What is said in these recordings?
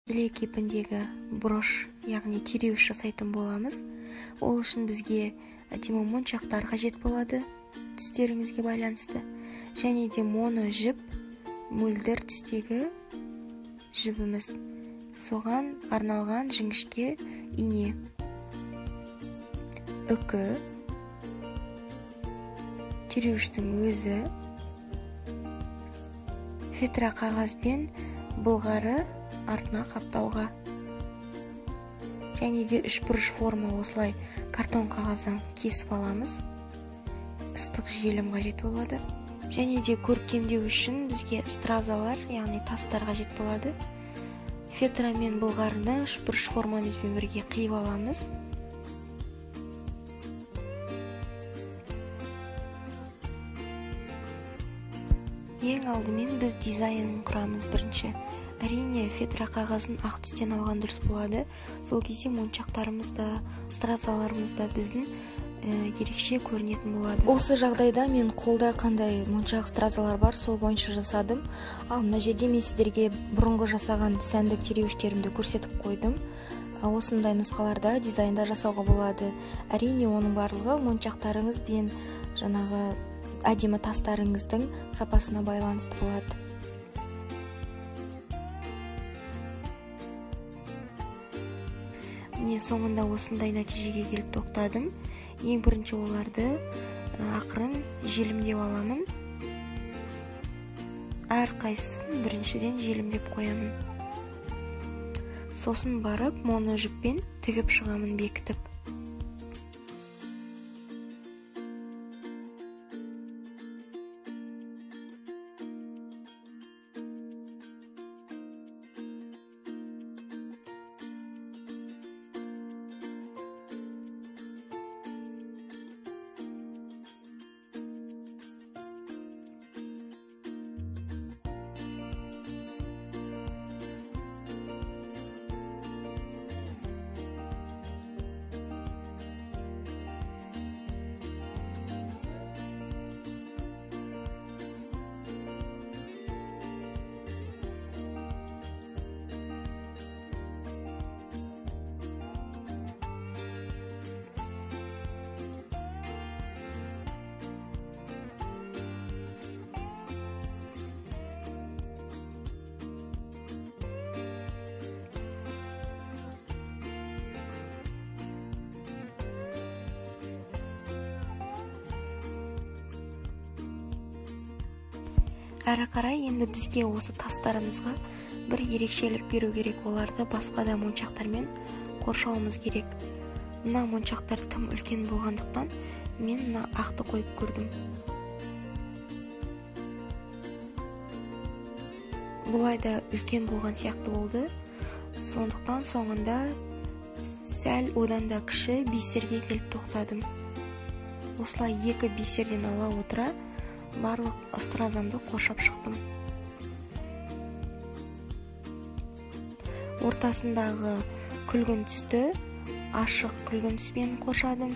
илек кейпіндегі брош, яғни тиреуіш жасайтын боламыз. Ол үшін бізге әдемі моншақтар қажет болады түстеріңізге байланысты. Және де моно жіп, мөлдір түстегі жібіміз. Соған арналған жіңішке ине. Үкі, тиреуіштің өзі, фетра қағазбен былғары артына қаптауға. Және де үшбұрыш форма осылай картон қағаздан кесіп аламыз. Ыстық желім қажет болады. Және де көркемдеу үшін бізге стразалар, яғни тастар қажет болады. Фетра мен былғарыны үшбұрыш формамызбен бірге қиып аламыз. Ең алдымен біз дизайнын құрамыз бірінші. Әрине, фетра қағазын ақ түстен алған дұрыс болады. Сол кезде моншақтарымыз да, стразаларымыз да біздің ерекше көрінетін болады. Осы жағдайда мен қолда қандай моншақ стразалар бар, сол бойынша жасадым. Ал мына жерде мен сіздерге бұрынғы жасаған сәндік тиреуіштерімді көрсетіп қойдым. Осындай нұсқаларда дизайнда жасауға болады. Әрине, оның барлығы моншақтарыңыз бен жаңағы әдемі тастарыңыздың сапасына байланысты болады. Міне соңында осындай нәтижеге келіп тоқтадым. Ең бірінші оларды ақырын желімдеп аламын. Әр қайсысын біріншіден желімдеп қоямын. Сосын барып моно жіппен тігіп шығамын, бекітіп. Әрі қарай енді бізге осы тастарымызға бір ерекшелік беру керек. Оларды басқа да моншақтармен қоршауымыз керек. Мына моншақтар тым үлкен болғандықтан мен мына ақты қойып көрдім. Бұлай да үлкен болған сияқты болды. Сондықтан соңында сәл одан да кіші бисерге келіп тоқтадым. Осылай екі бисерден ала отыра барлық стразамды қоршап шықтым. Ортасындағы күлгін түсті ашық күлгін түспен қоршадым.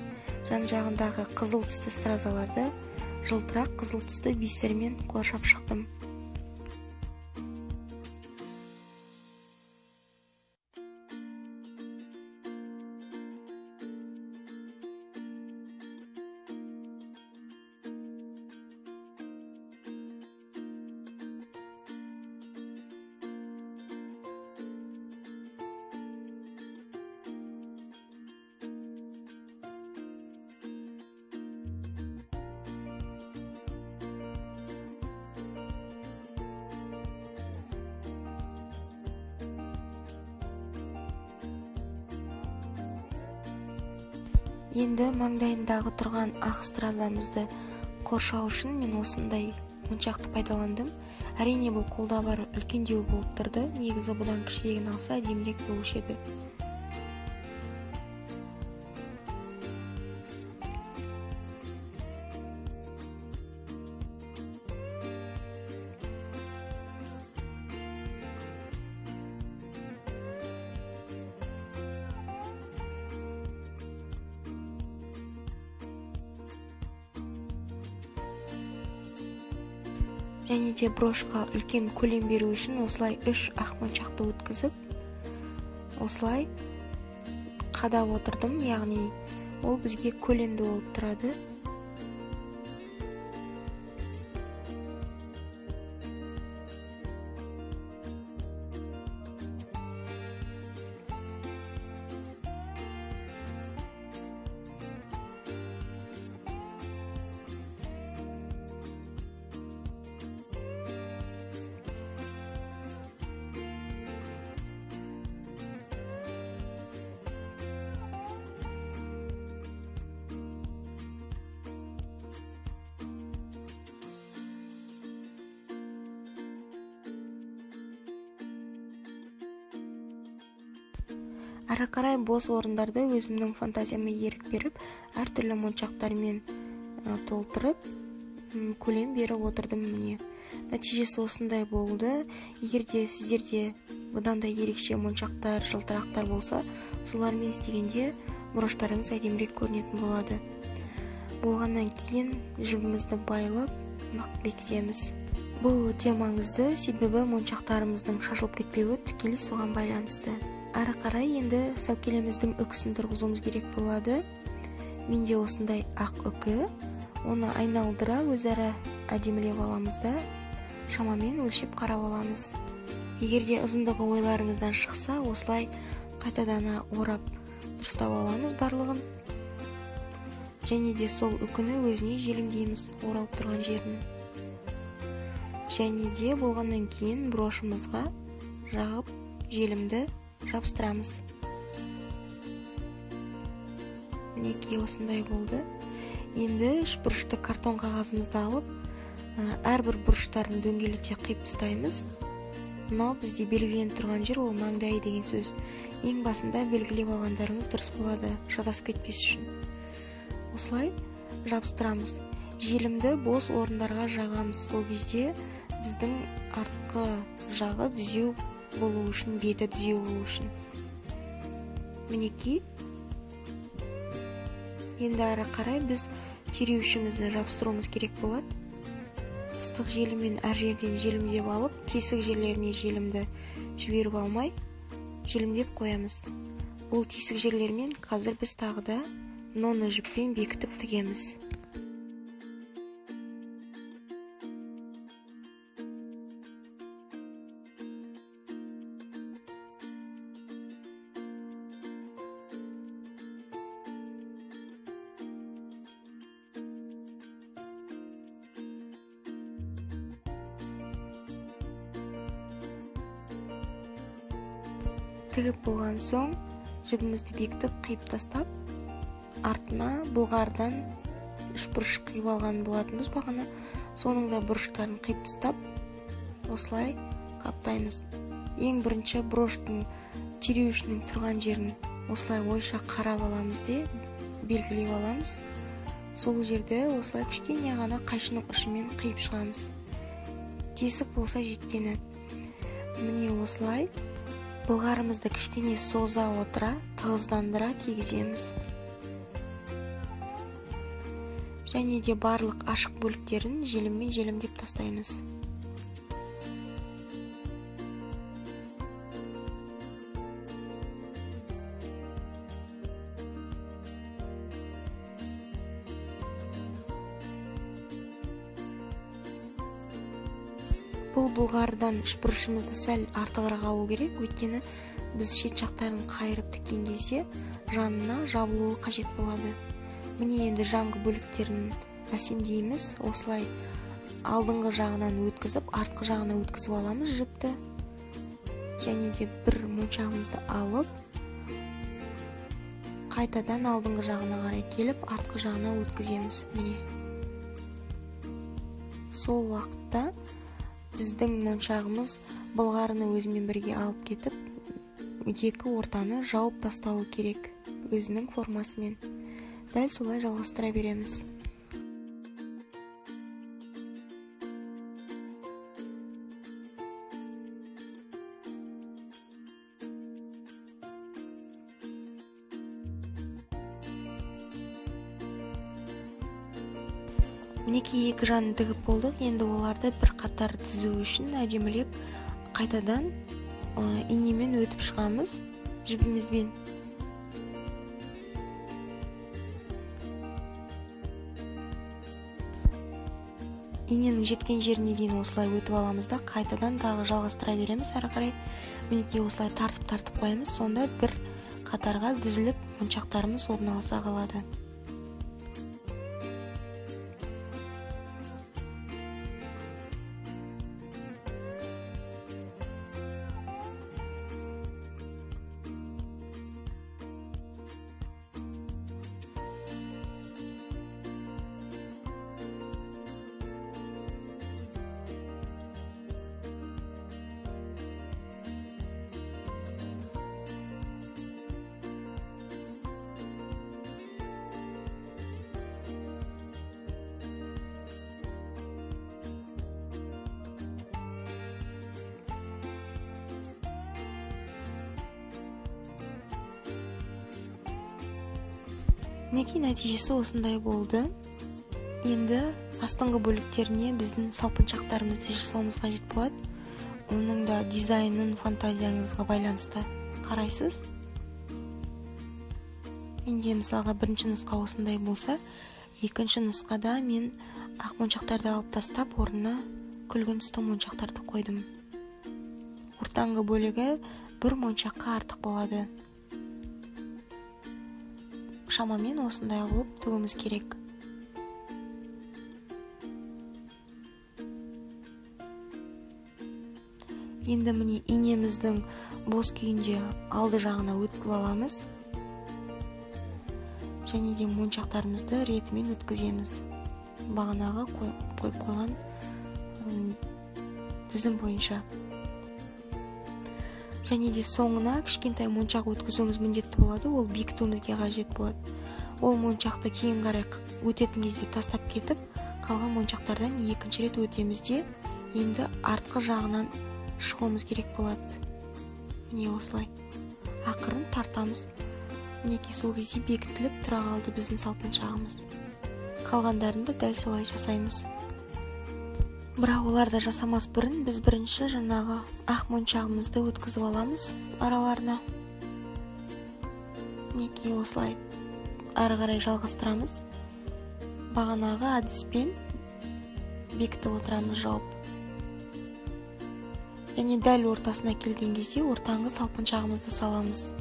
Жан-жағындағы қызыл түсті стразаларды жылтырақ қызыл түсті бисермен қоршап шықтым. Енді маңдайындағы тұрған ақ стразамызды қоршау үшін мен осындай моншақты пайдаландым. Әрине бұл қолда бар үлкендеу болып тұрды. Негізі бұдан кішірегін алса әдемірек болушы еді. Және де брошқа үлкен көлем беру үшін осылай 3 ақ моншақты өткізіп, осылай қадап отырдым, яғни ол бізге көлемді болып тұрады. Ары қарай бос орындарды өзімнің фантазияма ерік беріп, әртүрлі моншақтармен толтырып, көлем беріп отырдым міне. Нәтижесі осындай болды. Егерде сіздерде бұдан да ерекше моншақтар, жылтырақтар болса, солармен істегенде броштарыңыз әдемірек көрінетін болады. Болғаннан кейін жібімізді байлап, нық бекітеміз. Бұл өте маңызды, себебі моншақтарымыздың шашылып кетпеуі тікелей соған байланысты. Ары қарай енді сәукелеміздің үкісін тұрғызуымыз керек болады. Менде осындай ақ үкі, оны айналдыра өзара әдемілеп аламыз да, шамамен өлшеп қарап аламыз. Егерде ұзындығы ойларыңыздан шықса, осылай қайтадан орап дұрыстап аламыз барлығын. Және де сол үкіні өзіне желімдейміз, оралып тұрған жерін. Және де болғаннан кейін брошымызға жағып желімді жабыстырамыз. Мінекей осындай болды. Енді үшбұрышты картон қағазымызды алып, әрбір бұрыштарын дөңгелете қиып тастаймыз. Мынау бізде белгіленіп тұрған жер, ол маңдай деген сөз. Ең басында белгілеп алғандарыңыз дұрыс болады, шатасып кетпес үшін. Осылай жабыстырамыз. Желімді бос орындарға жағамыз. Сол кезде біздің артқы жағы түзеу болу үшін, беті түзеу болу үшін. Мінекей. Енді ары қарай біз түйреуішімізді жабыстыруымыз керек болады. Ыстық желіммен әр жерден желімдеп алып, тесік жерлеріне желімді жіберіп алмай, желімдеп қоямыз. Бұл тесік жерлермен қазір біз тағы да ноны жіппен бекітіп тігеміз. Тігіп болған соң, жібімізді бекітіп қиып тастап, артына былғардан үшбұрыш қиып алған болатынбыз бағана. Соның да бұрыштарын қиып тастап, осылай қаптаймыз. Ең бірінші броштың түйреуішінің тұрған жерін осылай ойша қарап аламыз де белгілеп аламыз. Сол жерде осылай кішкене ғана қайшының ұшымен қиып шығамыз. Тесік болса жеткені. Міне осылай былғарымызды кішкене соза отыра, тығыздандыра кигіземіз. Және де барлық ашық бөліктерін желіммен желімдеп тастаймыз. Бұл былғардан үшбұрышымызды сәл артығырақ алу керек, өйткені біз шет жақтарын қайырып тіккен кезде жанына жабылуы қажет болады. Міне енді жанғы бөліктерін әсемдейміз. Осылай алдыңғы жағынан өткізіп, артқы жағына өткізіп аламыз жіпті. Және де бір моншағымызды алып, қайтадан алдыңғы жағына қарай келіп, артқы жағына өткіземіз. Міне. Сол уақытта біздің моншағымыз былғарыны өзімен бірге алып кетіп, екі ортаны жауып тастауы керек өзінің формасымен. Дәл солай жалғастыра береміз. Мінекей екі жанын тігіп болдық. Енді оларды бір қатар тізу үшін әдемілеп қайтадан инемен өтіп шығамыз. жібімізбен. Иненің жеткен жеріне дейін осылай өтіп аламыз да қайтадан тағы жалғастыра береміз әрі қарай. Мінекей осылай тартып қоямыз, сонда бір қатарға дізіліп моншақтарымыз орналаса қалады. Мінекей нәтижесі осындай болды. Енді астыңғы бөліктеріне біздің салпыншақтарымызды жасауымыз қажет болады. Оның да дизайнын фантазияңызға байланысты қарайсыз. Менде мысалға бірінші нұсқа осындай болса, екінші нұсқада мен ақ моншақтарды алып тастап, орнына күлгін түсті моншақтарды қойдым. Ортаңғы бөлігі бір моншаққа артық болады. Шамамен осындай болып тігуіміз керек. Енді міне инеміздің бос күйінде алды жағына өткіп аламыз. Және де моншақтарымызды ретімен өткіземіз. Бағанағы қойып қойған тізім бойынша. Және де соңына кішкентай моншақ өткізуіміз міндетті болады, ол бекітуімізге қажет болады. Ол моншақты кейін қарай өтетін кезде тастап кетіп, қалған моншақтардан екінші рет өтеміз де, енді артқы жағынан шығуымыз керек болады. Міне осылай. Ақырын тартамыз. Мінекей сол кезде бекітіліп тұра қалды біздің салпыншағымыз. Қалғандарын да дәл солай жасаймыз. Бірақ оларды жасамас бұрын біз бірінші жаңағы ақ моншағымызды өткізіп аламыз араларына. Мінекей осылай ары қарай жалғастырамыз. Бағанағы әдіспен бекітіп отырамыз жауып. Және дәл ортасына келген кезде ортаңғы салпыншағымызды саламыз.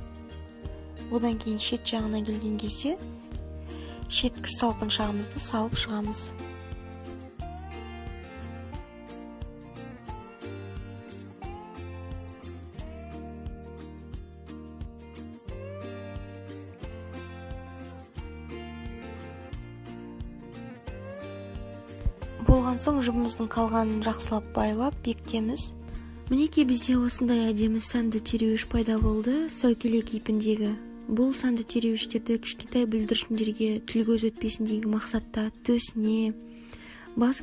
Одан кейін шет жағына келген кезде шеткі салпыншағымызды салып шығамыз. Болған соң жібіміздің қалғанын жақсылап байлап бекітеміз. Мінекей бізде осындай әдемі сәнді тереуіш пайда болды, сәукеле кейпіндегі. Бұл сәнді тереуіштерді кішкентай бүлдіршіндерге тіл көз өтпесін деген мақсатта төсіне, бас